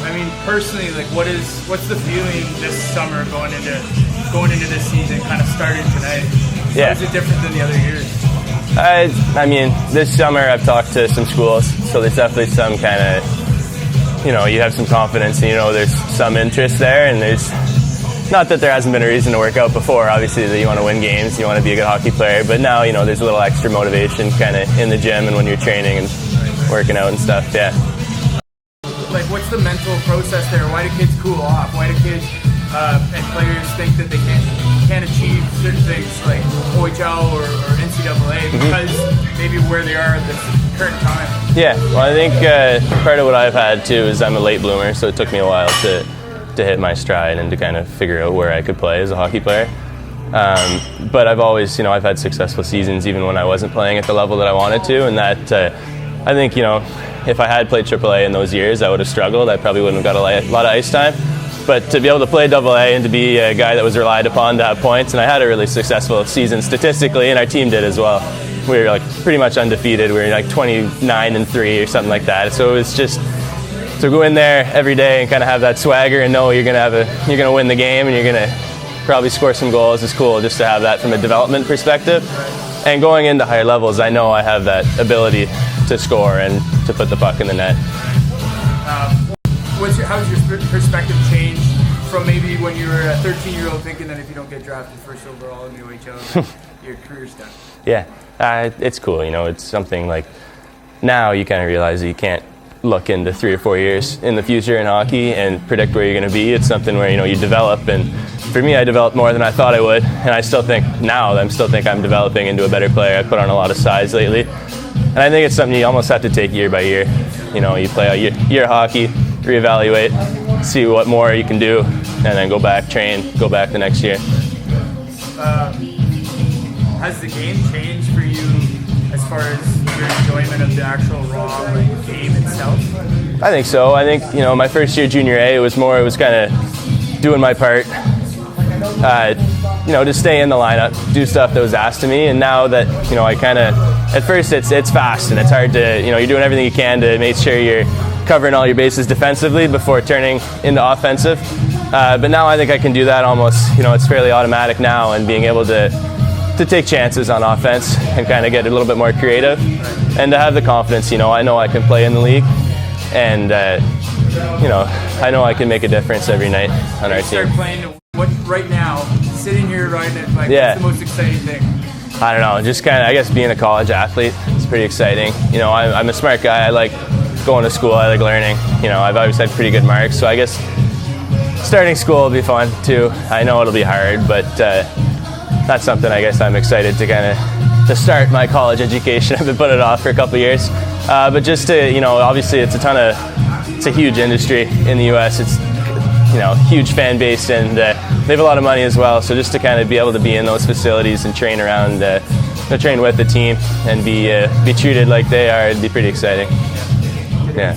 I mean, personally, like, what's the feeling this summer going into this season? Kind of started tonight. Yeah. How is it different than the other years? I mean, this summer I've talked to some schools, so there's definitely some kind of, you have some confidence, and there's some interest there, and there's not that there hasn't been a reason to work out before. Obviously, that you want to win games, you want to be a good hockey player, but now there's a little extra motivation kind of in the gym and when you're training and working out and stuff. Yeah. Like, what's the mental process there? Why do kids cool off? Why do kids and players think that they can't achieve certain things like OHL or NCAA because maybe where they are at this current time? Yeah, well, I think part of what I've had too is I'm a late bloomer, so it took me a while to hit my stride and to kind of figure out where I could play as a hockey player. But I've always, I've had successful seasons even when I wasn't playing at the level that I wanted to, and that I think, if I had played AAA in those years, I would have struggled. I probably wouldn't have got a lot of ice time. But to be able to play AA and to be a guy that was relied upon to have points, and I had a really successful season statistically, and our team did as well. We were like pretty much undefeated. We were like 29-3 or something like that. So it was just to go in there every day and kind of have that swagger and know you're gonna win the game and you're gonna probably score some goals is cool. Just to have that from a development perspective. And going into higher levels, I know I have that ability to score and to put the puck in the net. How's your perspective changed from maybe when you were a 13-year-old thinking that if you don't get drafted first overall in the OHL, your career's done? Yeah, it's cool. It's something like now you kind of realize that you can't look into 3 or 4 years in the future in hockey and predict where you're going to be. It's something where you develop, and for me, I developed more than I thought I would, and I still think I'm developing into a better player. I put on a lot of size lately, and I think it's something you almost have to take year by year. You play out year of hockey, reevaluate, see what more you can do, and then go back, train, go back the next year. Has the game changed for you as far as your enjoyment of the actual raw game itself? I think so. I think, my first year junior A, it was kind of doing my part, to stay in the lineup, do stuff that was asked of me, and now that, I kind of, at first it's fast and it's hard to, you're doing everything you can to make sure you're covering all your bases defensively before turning into offensive. But now I think I can do that almost, it's fairly automatic now, and being able to take chances on offense and kind of get a little bit more creative and to have the confidence, I know I can play in the league, and, I know I can make a difference every night on our team. Start playing right now, sitting here riding it, what's the most exciting thing? I don't know, just kind of, I guess being a college athlete is pretty exciting. I'm a smart guy. I like going to school. I like learning. I've always had pretty good marks, so I guess starting school will be fun too. I know it'll be hard, but that's something I guess I'm excited to start my college education. I've been putting it off for a couple of years, but just to obviously it's a huge industry in the U.S. It's huge fan base, and they have a lot of money as well. So just to kind of be able to be in those facilities and train around, train with the team and be treated like they are, it'd be pretty exciting. Yeah.